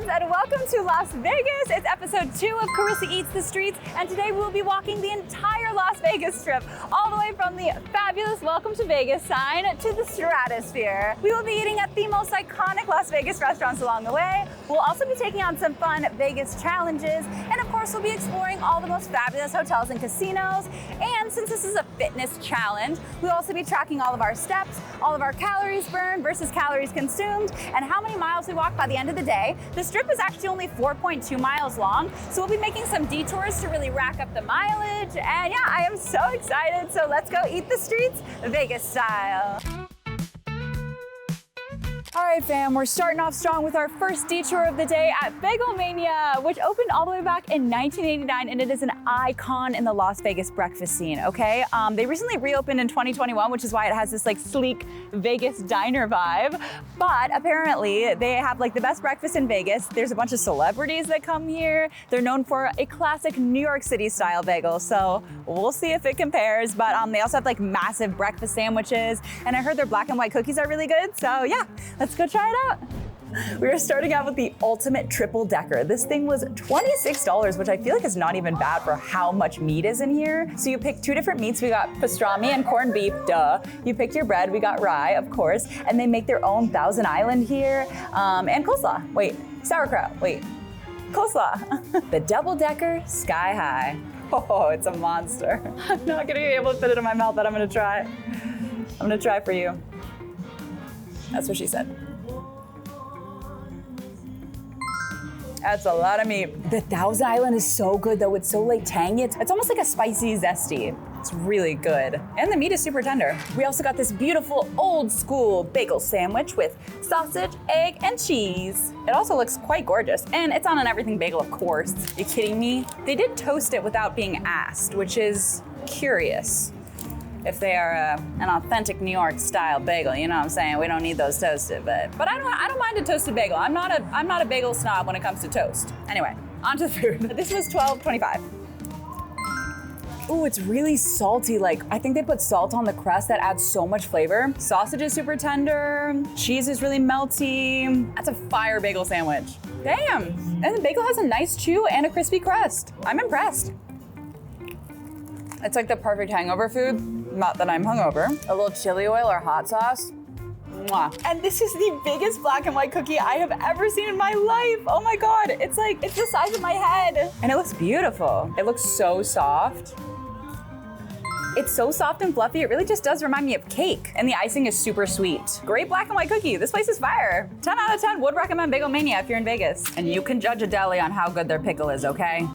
friends, and welcome to Las Vegas. It's episode 2 of Karissa Eats the Streets, and today we will be walking the entire Las Vegas Strip, all the way from the fabulous Welcome to Vegas sign to the Stratosphere. We will be eating at the most iconic Las Vegas restaurants along the way. We'll also be taking on some fun Vegas challenges, and of course we'll be exploring all the most fabulous hotels and casinos. And since this is a fitness challenge, we'll also be tracking all of our steps, all of our calories burned versus calories consumed, and how many miles we walk by the end of the day. The strip is actually only 4.2 miles long, so we'll be making some detours to really rack up the mileage. And yeah, I am so excited. So let's go eat the streets Vegas style. All right, fam, we're starting off strong with our first detour of the day at Bagel Mania, which opened all the way back in 1989, and it is an icon in the Las Vegas breakfast scene, okay? They recently reopened in 2021, which is why it has this like sleek Vegas diner vibe, but apparently they have like the best breakfast in Vegas. There's a bunch of celebrities that come here. They're known for a classic New York City style bagel, so we'll see if it compares, but they also have like massive breakfast sandwiches, and I heard their black and white cookies are really good, so yeah. Let's go try it out. We are starting out with the ultimate triple decker. This thing was $26, which I feel like is not even bad for how much meat is in here. So you pick 2 different meats. We got pastrami and corned beef, duh. You pick your bread, we got rye, of course. And they make their own Thousand Island here. And coleslaw, wait, sauerkraut, wait, coleslaw. The double decker, sky high. Oh, it's a monster. I'm not gonna be able to fit it in my mouth, but I'm gonna try. I'm gonna try for you. That's what she said. That's a lot of meat. The Thousand Island is so good though. It's so like tangy. It's almost like a spicy zesty. It's really good. And the meat is super tender. We also got this beautiful old school bagel sandwich with sausage, egg, and cheese. It also looks quite gorgeous. And it's on an everything bagel, of course. You kidding me? They did toast it without being asked, which is curious. If they are an authentic New York style bagel, you know what I'm saying? We don't need those toasted, but I don't mind a toasted bagel. I'm not a bagel snob when it comes to toast. Anyway, on to the food. This was $12.25. Ooh, it's really salty. Like, I think they put salt on the crust that adds so much flavor. Sausage is super tender. Cheese is really melty. That's a fire bagel sandwich. Damn. And the bagel has a nice chew and a crispy crust. I'm impressed. It's like the perfect hangover food. Not that I'm hungover. A little chili oil or hot sauce. Mwah. And this is the biggest black and white cookie I have ever seen in my life. Oh my God. It's the size of my head. And it looks beautiful. It looks so soft. It's so soft and fluffy. It really just does remind me of cake. And the icing is super sweet. Great black and white cookie. This place is fire. 10 out of 10 would recommend Bagel Mania if you're in Vegas. And you can judge a deli on how good their pickle is, okay?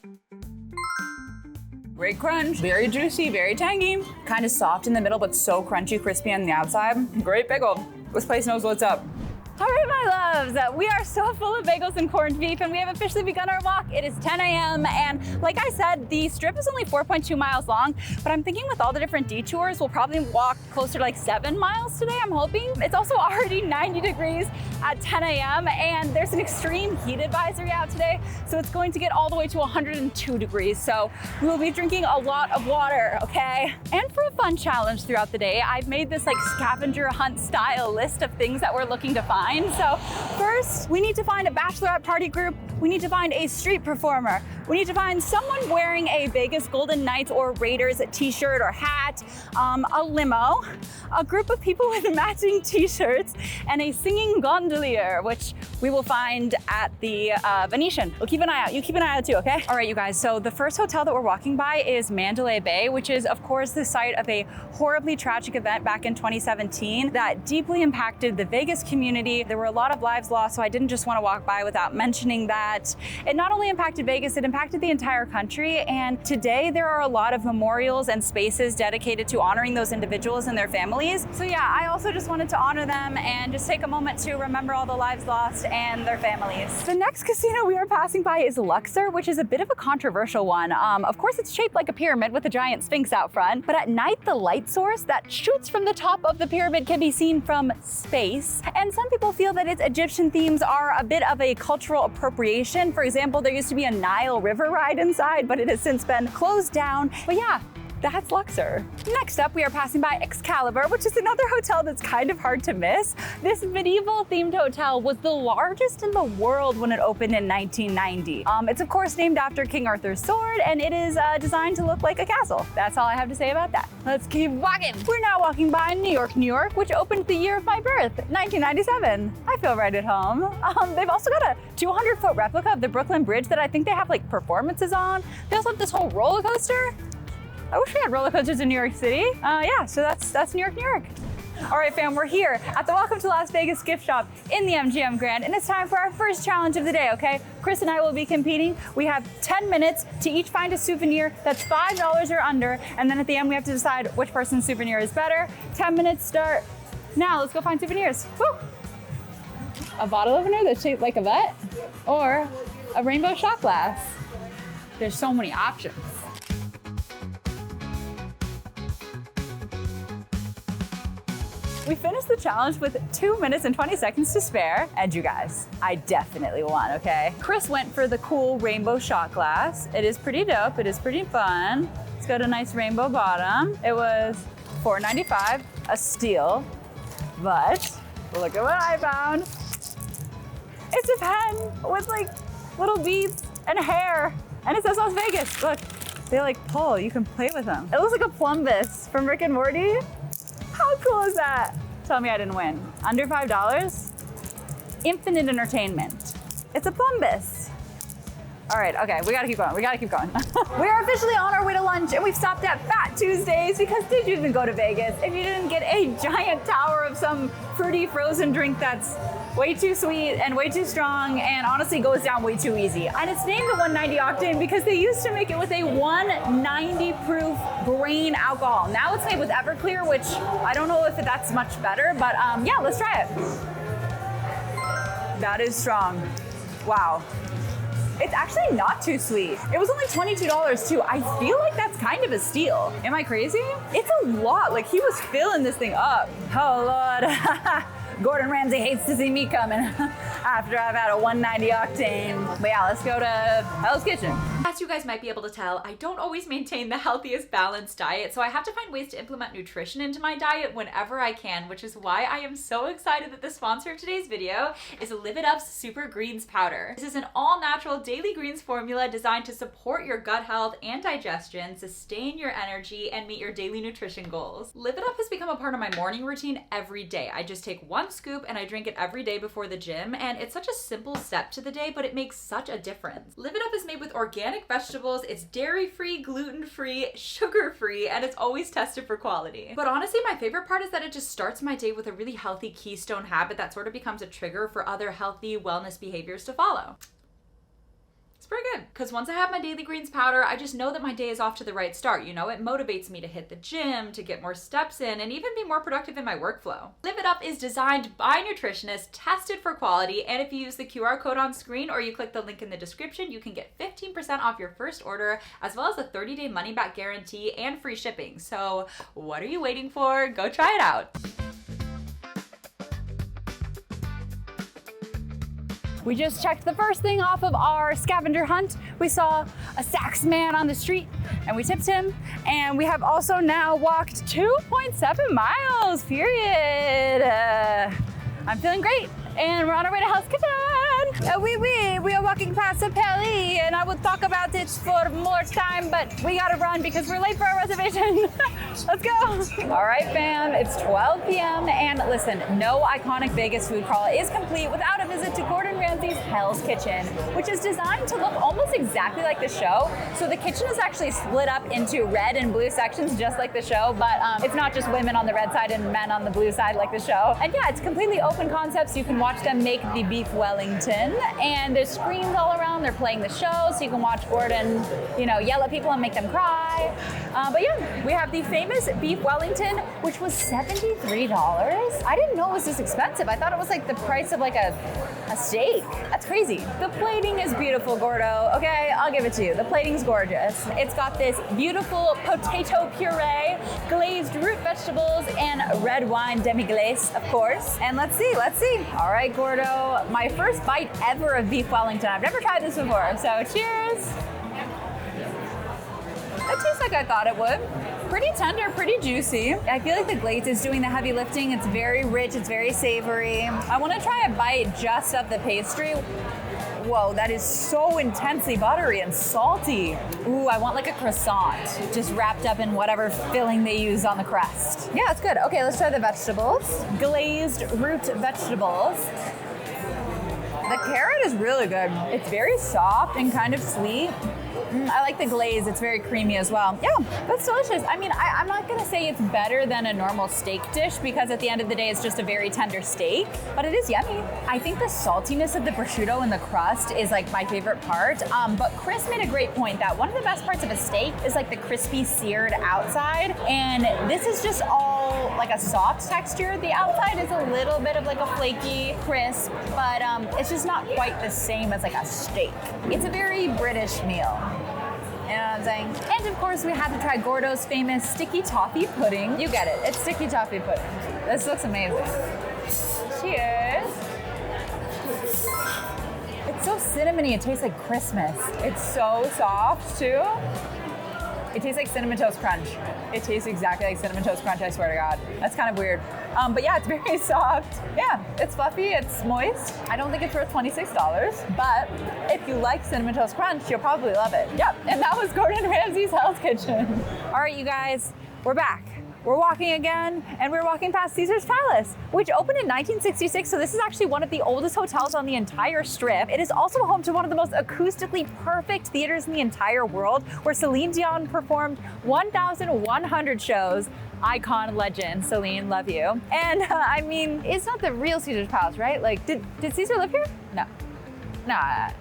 Great crunch, very juicy, very tangy. Kind of soft in the middle, but so crunchy, crispy on the outside. Great pickle. This place knows what's up. All right, my loves, we are so full of bagels and corned beef, and we have officially begun our walk. It is 10 a.m. and like I said, the strip is only 4.2 miles long, but I'm thinking with all the different detours, we'll probably walk closer to like 7 miles today, I'm hoping. It's also already 90 degrees at 10 a.m. and there's an extreme heat advisory out today, so it's going to get all the way to 102 degrees. So we will be drinking a lot of water, okay? And for a fun challenge throughout the day, I've made this like scavenger hunt style list of things that we're looking to find. So first, we need to find a bachelorette party group. We need to find a street performer. We need to find someone wearing a Vegas Golden Knights or Raiders t-shirt or hat, a limo, a group of people with matching t-shirts, and a singing gondolier, which we will find at the Venetian. We'll keep an eye out. You keep an eye out too, okay? All right, you guys, so the first hotel that we're walking by is Mandalay Bay, which is, of course, the site of a horribly tragic event back in 2017 that deeply impacted the Vegas community. There were a lot of lives lost, so I didn't just want to walk by without mentioning that. It not only impacted Vegas, it impacted the entire country, and today there are a lot of memorials and spaces dedicated to honoring those individuals and their families. So yeah, I also just wanted to honor them and just take a moment to remember all the lives lost and their families. The next casino we are passing by is Luxor, which is a bit of a controversial one. Of course, it's shaped like a pyramid with a giant sphinx out front, but at night the light source that shoots from the top of the pyramid can be seen from space. And some people feel that its Egyptian themes are a bit of a cultural appropriation. For example, there used to be a Nile River ride inside, but it has since been closed down. But yeah, That's Luxor. Next up, we are passing by Excalibur, which is another hotel that's kind of hard to miss. This medieval themed hotel was the largest in the world when it opened in 1990. It's of course named after King Arthur's sword, and it is designed to look like a castle. That's all I have to say about that. Let's keep walking. We're now walking by New York, New York, which opened the year of my birth, 1997. I feel right at home. They've also got a 200-foot replica of the Brooklyn Bridge that I think they have like performances on. They also have this whole roller coaster. I wish we had roller coasters in New York City. Yeah, so that's New York, New York. All right, fam, we're here at the Welcome to Las Vegas gift shop in the MGM Grand, and it's time for our first challenge of the day, okay? Chris and I will be competing. We have 10 minutes to each find a souvenir that's $5 or under, and then at the end we have to decide which person's souvenir is better. 10 minutes start now. Let's go find souvenirs. Woo! A bottle opener that's shaped like a vet, or a rainbow shot glass. There's so many options. We finished the challenge with 2 minutes and 20 seconds to spare. And you guys, I definitely won, okay? Chris went for the cool rainbow shot glass. It is pretty dope, it is pretty fun. It's got a nice rainbow bottom. It was $4.95, a steal. But look at what I found. It's a pen with like little beads and hair. And it says Las Vegas. Look, they like pull, you can play with them. It looks like a plumbus from Rick and Morty. How cool is that? Tell me I didn't win. Under $5? Infinite entertainment. It's a plumbus. All right, okay, we gotta keep going, we gotta keep going. We are officially on our way to lunch, and we've stopped at Fat Tuesdays because did you even go to Vegas if you didn't get a giant tower of some fruity frozen drink that's way too sweet and way too strong and honestly goes down way too easy. And it's named the 190 octane because they used to make it with a 190 proof grain alcohol. Now it's made with Everclear, which I don't know if that's much better, but yeah, let's try it. That is strong. Wow. It's actually not too sweet. It was only $22 too. I feel like that's kind of a steal. Am I crazy? It's a lot. Like he was filling this thing up. Oh Lord. Gordon Ramsay hates to see me coming after I've had a 190 octane. But yeah, let's go to Hell's Kitchen. As you guys might be able to tell, I don't always maintain the healthiest balanced diet, so I have to find ways to implement nutrition into my diet whenever I can, which is why I am so excited that the sponsor of today's video is Live It Up's Super Greens Powder. This is an all-natural daily greens formula designed to support your gut health and digestion, sustain your energy, and meet your daily nutrition goals. Live It Up has become a part of my morning routine every day. I just take one scoop and I drink it every day before the gym, and it's such a simple step to the day, but it makes such a difference. Live It Up is made with organic vegetables, it's dairy-free, gluten-free, sugar-free, and it's always tested for quality. But honestly, my favorite part is that it just starts my day with a really healthy keystone habit that sort of becomes a trigger for other healthy wellness behaviors to follow. It's pretty good, because once I have my daily greens powder, I just know that my day is off to the right start. You know, it motivates me to hit the gym, to get more steps in, and even be more productive in my workflow. Live It Up is designed by nutritionists, tested for quality, and if you use the QR code on screen or you click the link in the description, you can get 15% off your first order, as well as a 30-day money-back guarantee and free shipping. So what are you waiting for? Go try it out. We just checked the first thing off of our scavenger hunt. We saw a sax man on the street and we tipped him. And we have also now walked 2.7 miles, period. I'm feeling great. And we're on our way to Hell's Kitchen. We are walking past a Pelly, and I will talk about it for more time, but we gotta run because we're late for our reservation. Let's go. All right, fam, it's 12 p.m. and listen, no iconic Vegas food crawl is complete without a visit to Gordon Ramsay's Hell's Kitchen, which is designed to look almost exactly like the show. So the kitchen is actually split up into red and blue sections, just like the show, but it's not just women on the red side and men on the blue side like the show. And yeah, it's completely open concept, so you can watch them make the beef Wellington, and there's screens all around. They're playing the show, so you can watch Gordon, yell at people and make them cry. But yeah, we have the famous beef Wellington, which was $73. I didn't know it was this expensive. I thought it was like the price of like a steak. That's crazy. The plating is beautiful, Gordo. Okay, I'll give it to you. The plating's gorgeous. It's got this beautiful potato puree, glazed root vegetables, and red wine demi-glace, of course. And let's see. All right, Gordo, my first bite ever of beef Wellington. I've never tried this before, so cheers. It tastes like I thought it would. Pretty tender, pretty juicy. I feel like the glaze is doing the heavy lifting. It's very rich, it's very savory. I want to try a bite just of the pastry. Whoa, that is so intensely buttery and salty. Ooh, I want like a croissant, just wrapped up in whatever filling they use on the crust. Yeah, it's good. Okay, let's try the vegetables. Glazed root vegetables. The carrot is really good. It's very soft and kind of sweet. I like the glaze, it's very creamy as well. Yeah, that's delicious. I mean, I'm not gonna say it's better than a normal steak dish because at the end of the day, it's just a very tender steak, but it is yummy. I think the saltiness of the prosciutto in the crust is like my favorite part, but Chris made a great point that one of the best parts of a steak is like the crispy seared outside, and this is just all like a soft texture. The outside is a little bit of like a flaky crisp, but it's just not quite the same as like a steak. It's a very British meal. You know what I'm saying? And of course, we had to try Gordo's famous sticky toffee pudding. You get it, it's sticky toffee pudding. This looks amazing. Cheers. It's so cinnamony, it tastes like Christmas. It's so soft too. It tastes like Cinnamon Toast Crunch. It tastes exactly like Cinnamon Toast Crunch, I swear to God. That's kind of weird. But yeah, it's very soft. Yeah, it's fluffy, it's moist. I don't think it's worth $26, but if you like Cinnamon Toast Crunch, you'll probably love it. Yep, and that was Gordon Ramsay's Hell's Kitchen. All right, you guys, we're back. We're walking again, and we're walking past Caesar's Palace, which opened in 1966, so this is actually one of the oldest hotels on the entire Strip. It is also home to one of the most acoustically perfect theaters in the entire world, where Celine Dion performed 1,100 shows. Icon legend, Celine, love you. And I mean, it's not the real Caesar's Palace, right? Like, did Caesar live here? No. No, I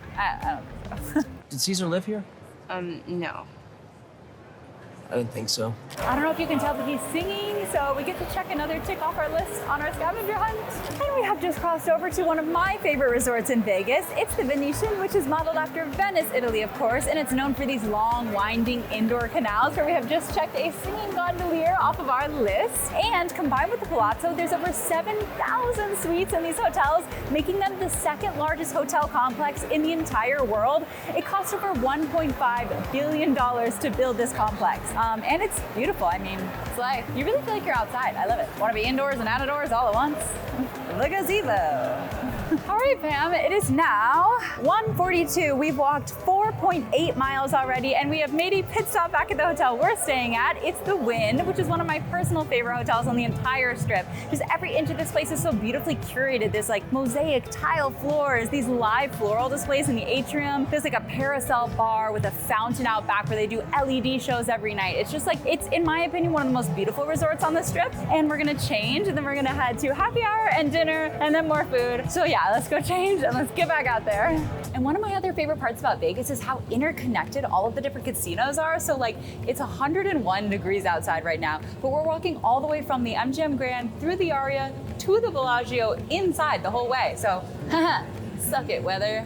don't think so. Did Caesar live here? No. I didn't think so. I don't know if you can tell that he's singing, so we get to check another tick off our list on our scavenger hunt. And we have just crossed over to one of my favorite resorts in Vegas. It's the Venetian, which is modeled after Venice, Italy, of course, and it's known for these long, winding indoor canals where we have just checked a singing gondolier off of our list. And combined with the Palazzo, there's over 7,000 suites in these hotels, making them the second largest hotel complex in the entire world. It cost over $1.5 billion to build this complex. And it's beautiful. I mean, it's like, you really feel like you're outside. I love it. Want to be indoors and outdoors all at once? The gazebo. All right, fam, it is now 1:42. We've walked 4.8 miles already, and we have made a pit stop back at the hotel we're staying at. It's the Wynn, which is one of my personal favorite hotels on the entire Strip. Just every inch of this place is so beautifully curated. There's like mosaic tile floors, these live floral displays in the atrium. There's like a parasol bar with a fountain out back where they do LED shows every night. It's just like, it's, in my opinion, one of the most beautiful resorts on the Strip. And we're gonna change, and then we're gonna head to happy hour and dinner, and then more food. So yeah, let's go change and let's get back out there. And one of my other favorite parts about Vegas is how interconnected all of the different casinos are. So like, it's 101 degrees outside right now, but we're walking all the way from the MGM Grand through the Arya to the Bellagio inside the whole way. So, suck it, weather.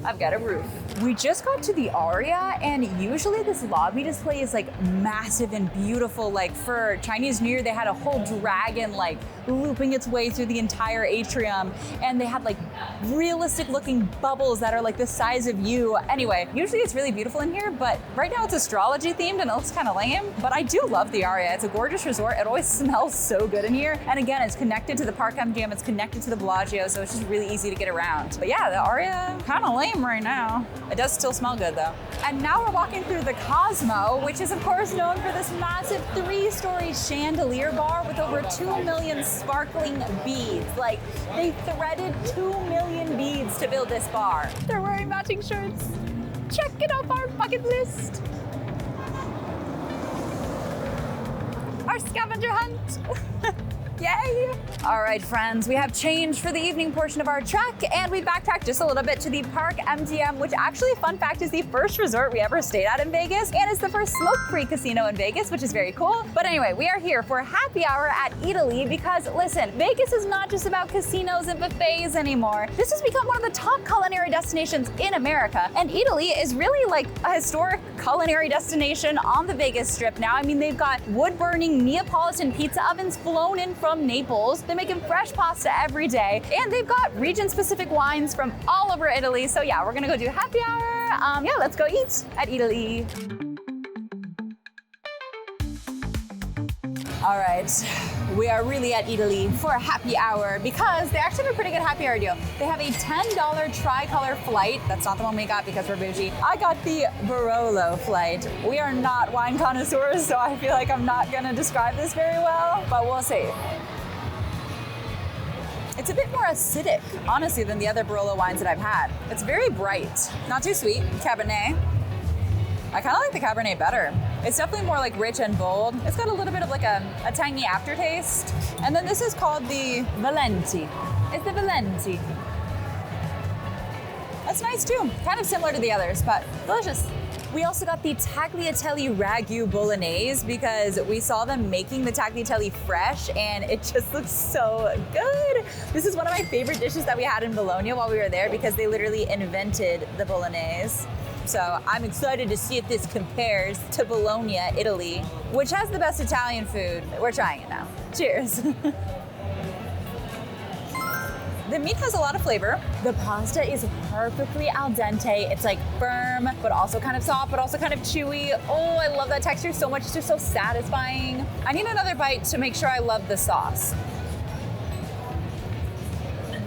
I've got a roof. We just got to the Arya, and usually this lobby display is like massive and beautiful. Like for Chinese New Year, they had a whole dragon like looping its way through the entire atrium, and they had like realistic looking bubbles that are like the size of you. Anyway, usually it's really beautiful in here, but right now it's astrology themed and it looks kind of lame, but I do love the Arya. It's a gorgeous resort. It always smells so good in here. And again, it's connected to the Park MGM, it's connected to the Bellagio, so it's just really easy to get around. But yeah, the Arya, kind of lame right now. It does still smell good though. And now we're walking through the Cosmo, which is of course known for this massive 3-story chandelier bar with over 2 million sparkling beads. Like, they threaded 2 million beads to build this bar. They're wearing matching shirts. Check it off our bucket list. Our scavenger hunt. Yay! All right, friends, we have changed for the evening portion of our trek, and we backtracked just a little bit to the Park MGM, which actually, fun fact, is the first resort we ever stayed at in Vegas, and it's the first smoke-free casino in Vegas, which is very cool. But anyway, we are here for happy hour at Italy because, listen, Vegas is not just about casinos and buffets anymore. This has become one of the top culinary destinations in America, and Italy is really like a historic culinary destination on the Vegas Strip now. I mean, they've got wood-burning Neapolitan pizza ovens flown in from Naples. They're making fresh pasta every day, and they've got region-specific wines from all over Italy. So yeah, we're gonna go do happy hour. Yeah, let's go eat at Italy. All right, we are really at Italy for a happy hour because they actually have a pretty good happy hour deal. They have a $10 tricolor flight. That's not the one we got because we're bougie. I got the Barolo flight. We are not wine connoisseurs, so I feel like I'm not gonna describe this very well, but we'll see. It's a bit more acidic, honestly, than the other Barolo wines that I've had. It's very bright, not too sweet, Cabernet. I kind of like the Cabernet better. It's definitely more like rich and bold. It's got a little bit of like a tangy aftertaste. And then this is called the Valenti. It's the Valenti. That's nice too. Kind of similar to the others, but delicious. We also got the tagliatelle ragu bolognese because we saw them making the tagliatelle fresh and it just looks so good. This is one of my favorite dishes that we had in Bologna while we were there because they literally invented the bolognese. So I'm excited to see if this compares to Bologna, Italy, which has the best Italian food. We're trying it now. Cheers. The meat has a lot of flavor. The pasta is perfectly al dente. It's like firm, but also kind of soft, but also kind of chewy. Oh, I love that texture so much. It's just so satisfying. I need another bite to make sure I love the sauce.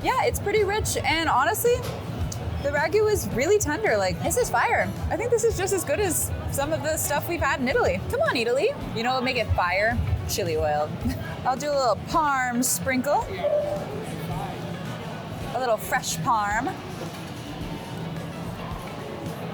Yeah, it's pretty rich, and honestly, the ragu is really tender. Like, this is fire. I think this is just as good as some of the stuff we've had in Italy. Come on, Italy. You know what would make it fire? Chili oil. I'll do a little parm sprinkle. A little fresh parm.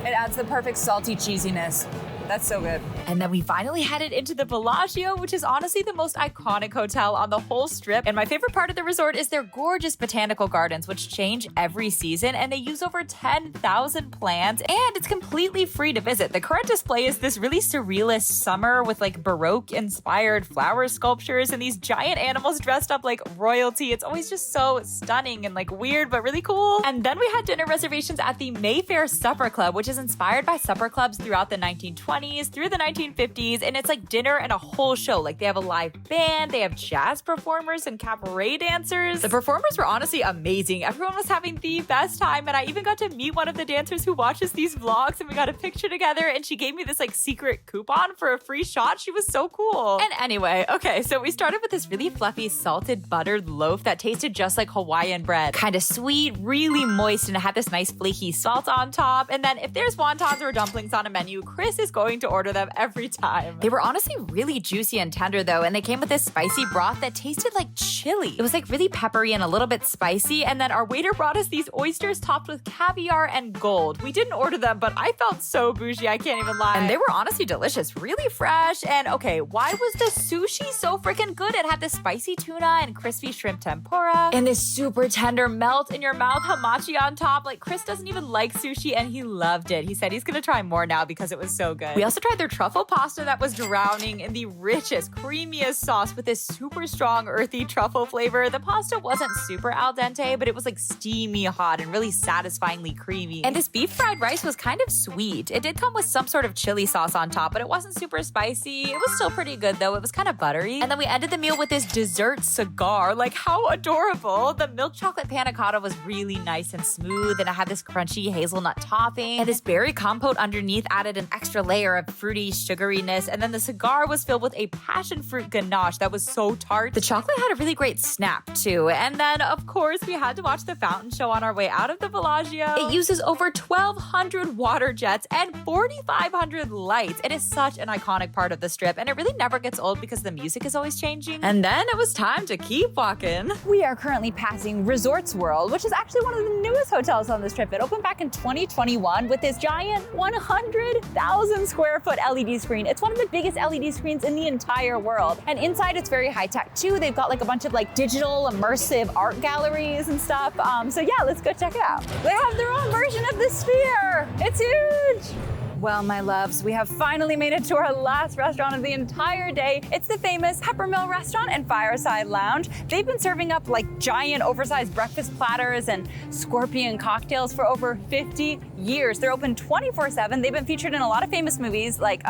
It adds the perfect salty cheesiness. That's so good. And then we finally headed into the Bellagio, which is honestly the most iconic hotel on the whole strip. And my favorite part of the resort is their gorgeous botanical gardens, which change every season, and they use over 10,000 plants, and it's completely free to visit. The current display is this really surrealist summer with like Baroque-inspired flower sculptures and these giant animals dressed up like royalty. It's always just so stunning and like weird, but really cool. And then we had dinner reservations at the Mayfair Supper Club, which is inspired by supper clubs throughout the 1920s through the 1950s, and it's like dinner and a whole show. Like, they have a live band, they have jazz performers and cabaret dancers. The performers were honestly amazing. Everyone was having the best time, and I even got to meet one of the dancers who watches these vlogs, and we got a picture together, and she gave me this like secret coupon for a free shot. She was so cool. And anyway, okay, so we started with this really fluffy salted buttered loaf that tasted just like Hawaiian bread. Kind of sweet, really moist, and it had this nice flaky salt on top. And then if there's wontons or dumplings on a menu, Chris is going to order them every time. They were honestly really juicy and tender though, and they came with this spicy broth that tasted like chili. It was like really peppery and a little bit spicy, and then our waiter brought us these oysters topped with caviar and gold. We didn't order them, but I felt so bougie, I can't even lie. And they were honestly delicious, really fresh. And okay, why was the sushi so freaking good? It had this spicy tuna and crispy shrimp tempura and this super tender melt in your mouth hamachi on top. Like, Chris doesn't even like sushi and he loved it. He said he's gonna try more now because it was so good. We also tried their truffle pasta that was drowning in the richest, creamiest sauce with this super strong, earthy truffle flavor. The pasta wasn't super al dente, but it was like steamy hot and really satisfyingly creamy. And this beef fried rice was kind of sweet. It did come with some sort of chili sauce on top, but it wasn't super spicy. It was still pretty good though. It was kind of buttery. And then we ended the meal with this dessert cigar. Like, how adorable. The milk chocolate panna cotta was really nice and smooth, and it had this crunchy hazelnut topping, and this berry compote underneath added an extra layer of fruity sugariness. And then the cigar was filled with a passion fruit ganache that was so tart. The chocolate had a really great snap too. And then of course we had to watch the fountain show on our way out of the Bellagio. It uses over 1,200 water jets and 4,500 lights. It is such an iconic part of the strip, and it really never gets old because the music is always changing. And then it was time to keep walking. We are currently passing Resorts World, which is actually one of the newest hotels on this trip. It opened back in 2021 with this giant 100,000 square foot LED screen. It's one of the biggest LED screens in the entire world. And inside it's very high tech too. They've got like a bunch of like digital immersive art galleries and stuff. So yeah, let's go check it out. They have their own version of the Sphere. It's huge. Well, my loves, we have finally made it to our last restaurant of the entire day. It's the famous Peppermill restaurant and Fireside Lounge. They've been serving up like giant oversized breakfast platters and scorpion cocktails for over 50 years. They're open 24/7. They've been featured in a lot of famous movies like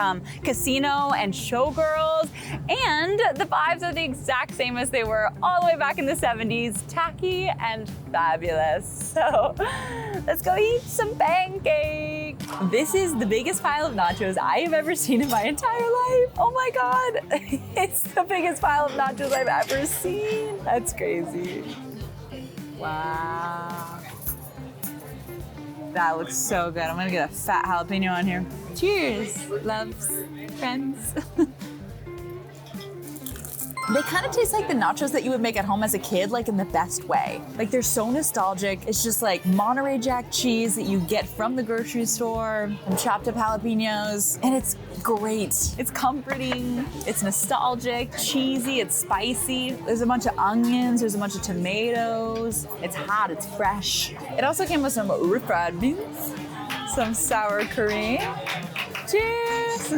Casino and Showgirls, and the vibes are the exact same as they were all the way back in the 70s, tacky and fabulous. So let's go eat some pancakes. This is the biggest pile of nachos I have ever seen in my entire life. Oh my God. It's the biggest pile of nachos I've ever seen. That's crazy. Wow. That looks so good. I'm gonna get a fat jalapeno on here. Cheers, loves, friends. They kind of taste like the nachos that you would make at home as a kid, like in the best way. Like they're so nostalgic. It's just like Monterey Jack cheese that you get from the grocery store, and chopped up jalapenos, and it's great. It's comforting, it's nostalgic, cheesy, it's spicy. There's a bunch of onions, there's a bunch of tomatoes. It's hot, it's fresh. It also came with some refried beans, some sour cream. Cheers!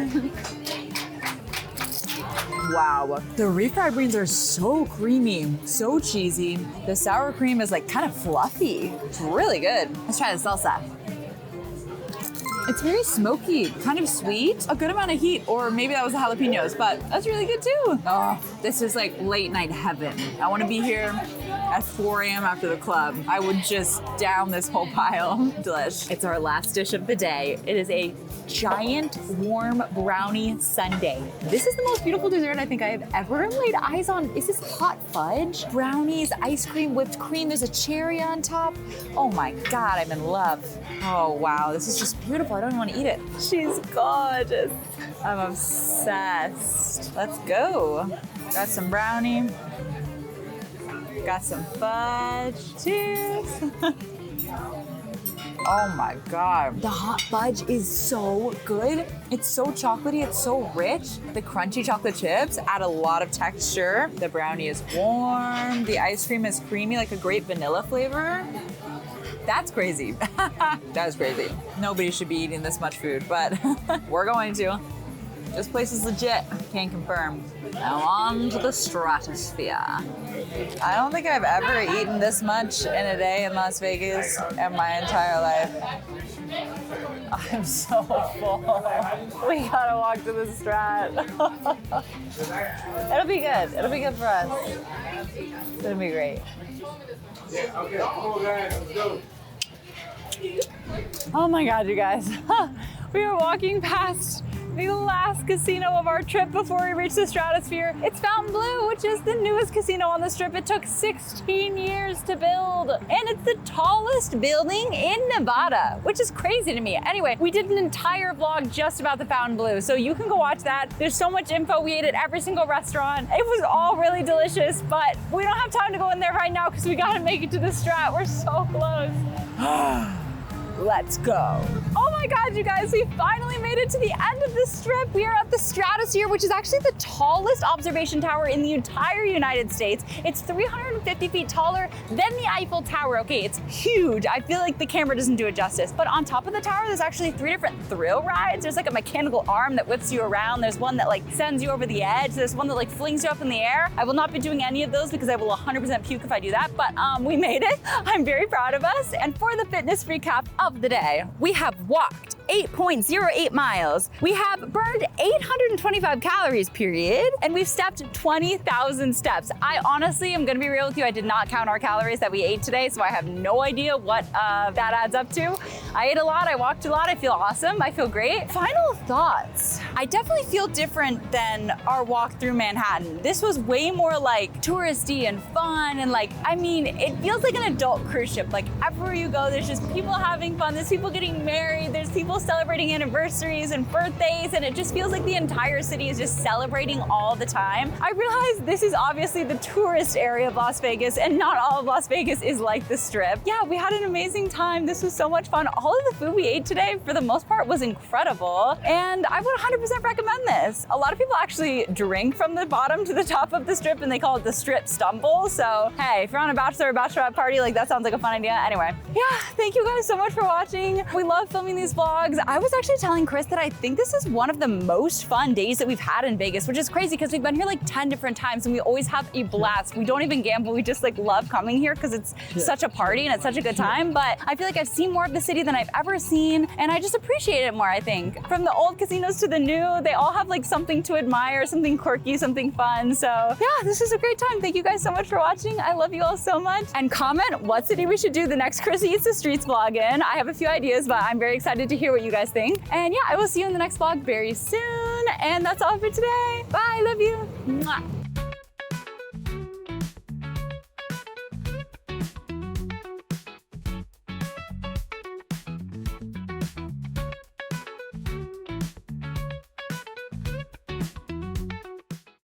Wow, the refried beans are so creamy, so cheesy. The sour cream is like kind of fluffy. It's really good. Let's try the salsa. It's very smoky, kind of sweet, a good amount of heat, or maybe that was the jalapenos, but that's really good too. Oh, this is like late night heaven. I want to be here at 4 a.m. after the club. I would just down this whole pile. Delish. It's our last dish of the day. It is a giant warm brownie sundae. This is the most beautiful dessert I think I have ever laid eyes on. Is this hot fudge? Brownies, ice cream, whipped cream. There's a cherry on top. Oh my God, I'm in love. Oh wow, this is just beautiful. I don't even want to eat it. She's gorgeous. I'm obsessed. Let's go. Got some brownie. Got some fudge. Cheers. Oh my God. The hot fudge is so good. It's so chocolatey, it's so rich. The crunchy chocolate chips add a lot of texture. The brownie is warm. The ice cream is creamy, like a great vanilla flavor. That's crazy. That's crazy. Nobody should be eating this much food, but we're going to. This place is legit, can confirm. Now on to the stratosphere. I don't think I've ever eaten this much in a day in Las Vegas in my entire life. I'm so full. We gotta walk to the Strat. It'll be good. It'll be good for us. It's gonna be great. Okay, come on guys, let's go. Oh my God, you guys. We are walking past the last casino of our trip before we reach the Stratosphere. It's Fontainebleau, which is the newest casino on the Strip. It took 16 years to build, and it's the tallest building in Nevada, which is crazy to me. Anyway, we did an entire vlog just about the Fontainebleau, so you can go watch that. There's so much info. We ate at every single restaurant. It was all really delicious, but we don't have time to go in there right now because we gotta make it to the Strat. We're so close. Let's go. Oh my God, you guys, we finally made it to the end of the Strip. We are at the Stratosphere, which is actually the tallest observation tower in the entire United States. It's 350 feet taller than the Eiffel Tower. Okay, it's huge. I feel like the camera doesn't do it justice. But on top of the tower, there's actually 3 different thrill rides. There's like a mechanical arm that whips you around. There's one that like sends you over the edge. There's one that like flings you up in the air. I will not be doing any of those because I will 100% puke if I do that. But we made it. I'm very proud of us. And for the fitness recap of the day, we have walked 8.08 miles. We have burned 825 calories, period. And we've stepped 20,000 steps. I honestly am gonna be real with you. I did not count our calories that we ate today, so I have no idea what that adds up to. I ate a lot, I walked a lot, I feel awesome, I feel great. Final thoughts. I definitely feel different than our walk through Manhattan. This was way more like touristy and fun and like, I mean, it feels like an adult cruise ship. Like everywhere you go, there's just people having fun, there's people getting married, there's people celebrating anniversaries and birthdays, and it just feels like the entire city is just celebrating all the time. I realize this is obviously the tourist area of Las Vegas, and not all of Las Vegas is like the Strip. Yeah, we had an amazing time. This was so much fun. All of the food we ate today, for the most part, was incredible, and I would 100% recommend this. A lot of people actually drink from the bottom to the top of the Strip, and they call it the Strip Stumble. So, hey, if you're on a bachelor or bachelorette party, like that sounds like a fun idea. Anyway, yeah, thank you guys so much for watching. We love filming these vlogs. I was actually telling Chris that I think this is one of the most fun days that we've had in Vegas, which is crazy because we've been here like 10 different times and we always have a blast. We don't even gamble. We just like love coming here because it's such a party and it's such a good time. But I feel like I've seen more of the city than I've ever seen, and I just appreciate it more, I think. From the old casinos to the new, they all have like something to admire, something quirky, something fun. So yeah, this is a great time. Thank you guys so much for watching. I love you all so much. And comment what city we should do the next Karissa Eats the Streets vlog in. I have a few ideas, but I'm very excited to hear hear what you guys think. And yeah, I will see you in the next vlog very soon. And that's all for today. Bye, love you. Mwah.